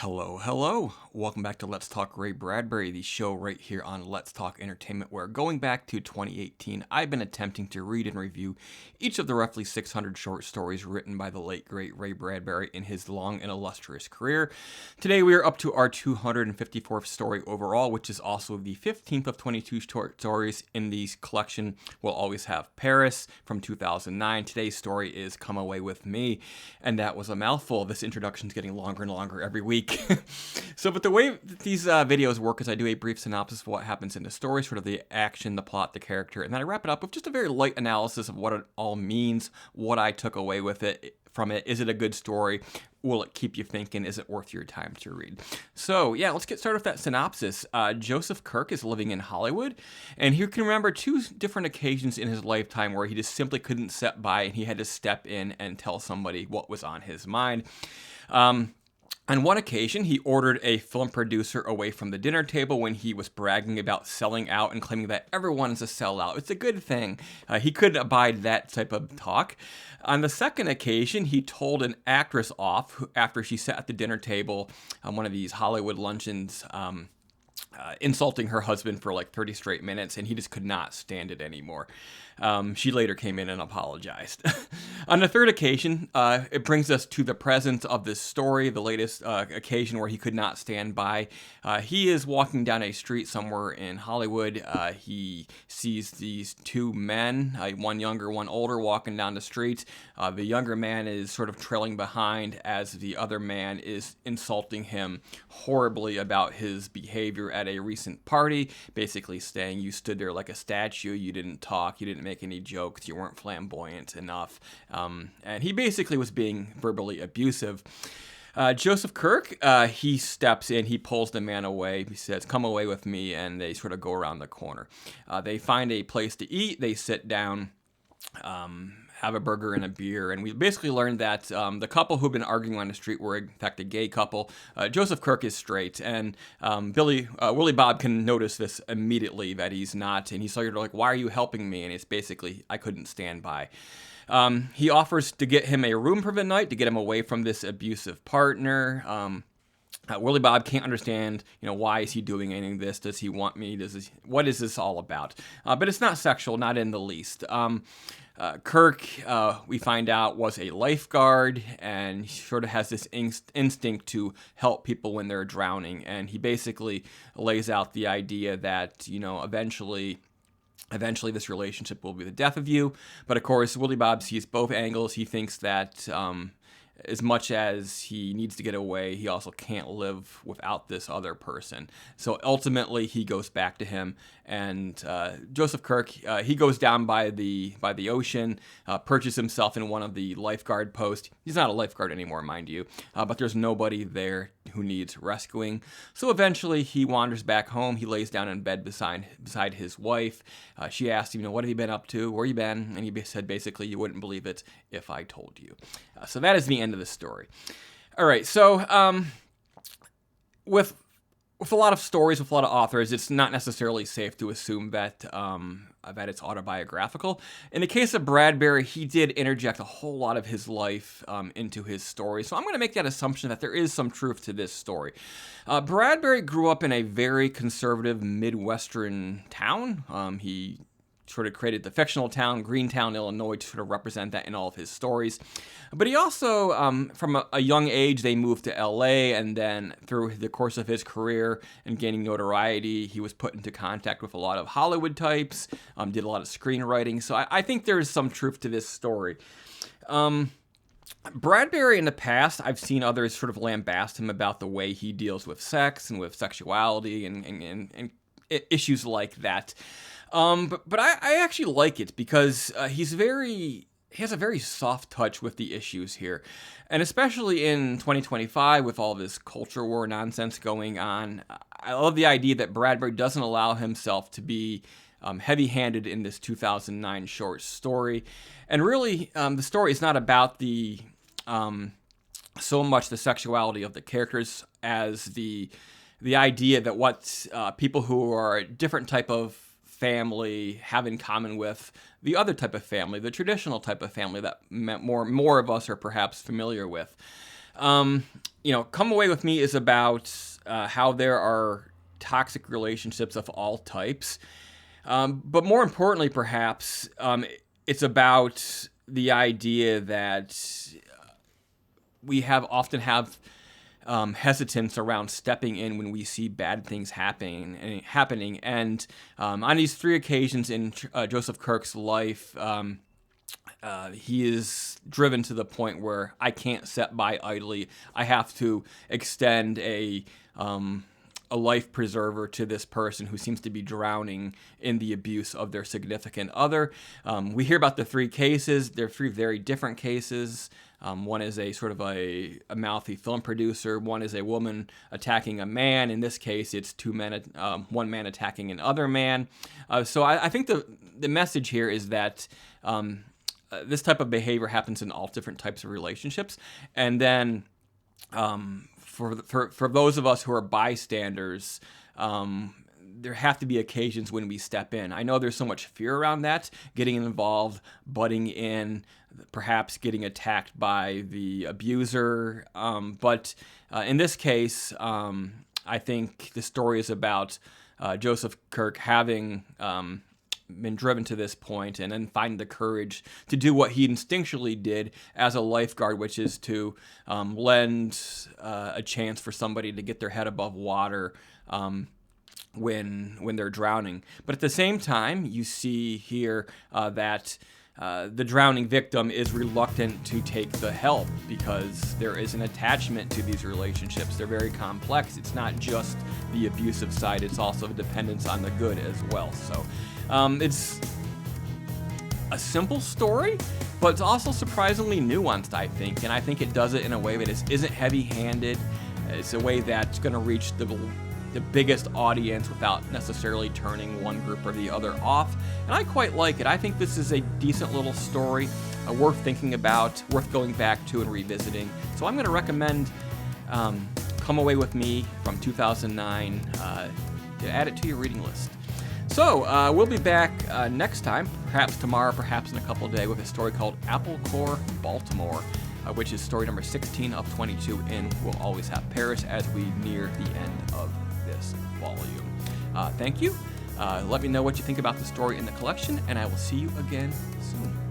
Hello, hello. Welcome back to Let's Talk Ray Bradbury, the show right here on Let's Talk Entertainment, where going back to 2018, I've been attempting to read and review each of the roughly 600 short stories written by the late, great Ray Bradbury in his long and illustrious career. Today, we are up to our 254th story overall, which is also the 15th of 22 short stories in the collection We'll Always Have Paris from 2009. Today's story is Come Away With Me, and that was a mouthful. This introduction is getting longer and longer every week. But the way these videos work is I do a brief synopsis of what happens in the story, sort of the action, the plot, the character, and then I wrap it up with just a very light analysis of what it all means, what I took away with it from it. Is it a good story? Will it keep you thinking? Is it worth your time to read? So yeah, let's get started with that synopsis. Joseph Kirk is living in Hollywood, and he can remember two different occasions in his lifetime where he just simply couldn't sit by and he had to step in and tell somebody what was on his mind. On one occasion, he ordered a film producer away from the dinner table when he was bragging about selling out and claiming that everyone is a sellout. It's a good thing. He couldn't abide that type of talk. On the second occasion, he told an actress off after she sat at the dinner table on one of these Hollywood luncheons, insulting her husband for like 30 straight minutes, and he just could not stand it anymore. She later came in and apologized. On the third occasion, it brings us to the present of this story, the latest occasion where he could not stand by. He is walking down a street somewhere in Hollywood. He sees these two men, one younger, one older, walking down the street. The younger man is sort of trailing behind as the other man is insulting him horribly about his behavior at a recent party, basically saying you stood there like a statue, you didn't talk, you didn't make any jokes, you weren't flamboyant enough, and he basically was being verbally abusive. Joseph Kirk, he steps in, he pulls the man away, he says, "Come away with me," and they sort of go around the corner. They find a place to eat, they sit down, have a burger and a beer, and we basically learned that the couple who've been arguing on the street were in fact a gay couple. Joseph Kirk is straight, and Willy-Bob can notice this immediately that he's not, and he's sort of like, "Why are you helping me?" And it's basically, "I couldn't stand by." He offers to get him a room for the night to get him away from this abusive partner. Willy-Bob can't understand, why is he doing any of this? Does he want me? What is this all about? But it's not sexual, not in the least. Kirk, we find out, was a lifeguard, and he sort of has this instinct to help people when they're drowning. And he basically lays out the idea that, eventually this relationship will be the death of you. But of course, Willy-Bob sees both angles. He thinks that as much as he needs to get away, he also can't live without this other person. So ultimately, he goes back to him, and Joseph Kirk, he goes down by the ocean, perches himself in one of the lifeguard posts. He's not a lifeguard anymore, mind you, but there's nobody there who needs rescuing. So eventually, he wanders back home. He lays down in bed beside his wife. She asked him, "What have you been up to? Where you been?" And he said, basically, "You wouldn't believe it if I told you." So that is the end of the story. All right, so with a lot of stories, with a lot of authors, it's not necessarily safe to assume that it's autobiographical. In the case of Bradbury, he did interject a whole lot of his life into his story, so I'm going to make that assumption that there is some truth to this story. Bradbury grew up in a very conservative Midwestern town. He sort of created the fictional town, Greentown, Illinois, to sort of represent that in all of his stories. But he also, from a young age, they moved to LA, and then through the course of his career and gaining notoriety, he was put into contact with a lot of Hollywood types, did a lot of screenwriting. So I think there's some truth to this story. Bradbury, in the past, I've seen others sort of lambast him about the way he deals with sex and with sexuality and issues like that. But I actually like it because he has a very soft touch with the issues here. And especially in 2025 with all this culture war nonsense going on, I love the idea that Bradbury doesn't allow himself to be heavy-handed in this 2009 short story. And really, the story is not about so much the sexuality of the characters as the idea that what people who are a different type of family have in common with the other type of family, the traditional type of family that more of us are perhaps familiar with. Come Away With Me is about how there are toxic relationships of all types. But more importantly, perhaps, it's about the idea that we often have hesitance around stepping in when we see bad things happening. And on these 3 occasions in Joseph Kirk's life, he is driven to the point where I can't sit by idly. I have to extend a life preserver to this person who seems to be drowning in the abuse of their significant other. We hear about the 3 cases. They're 3 very different cases. One is a sort of a mouthy film producer. One is a woman attacking a man. In this case, it's 2 men, one man attacking another man. So I think the message here is that this type of behavior happens in all different types of relationships. And then for those of us who are bystanders, there have to be occasions when we step in. I know there's so much fear around that, getting involved, butting in, perhaps getting attacked by the abuser. But in this case, I think the story is about Joseph Kirk having been driven to this point and then finding the courage to do what he instinctually did as a lifeguard, which is to lend a chance for somebody to get their head above water when they're drowning. But at the same time, you see here that the drowning victim is reluctant to take the help because there is an attachment to these relationships. They're very complex. It's not just the abusive side, it's also dependence on the good as well. So it's a simple story, but it's also surprisingly nuanced, I think. And I think it does it in a way that isn't heavy-handed. It's a way that's going to reach the biggest audience without necessarily turning one group or the other off. And I quite like it. I think this is a decent little story, worth thinking about, worth going back to and revisiting. So I'm going to recommend Come Away With Me from 2009 to add it to your reading list. So we'll be back next time, perhaps tomorrow, perhaps in a couple of days, with a story called Apple Core Baltimore, which is story number 16 of 22 in We'll Always Have Paris as we near the end of this volume. Thank you. Let me know what you think about the story in the collection, and I will see you again soon.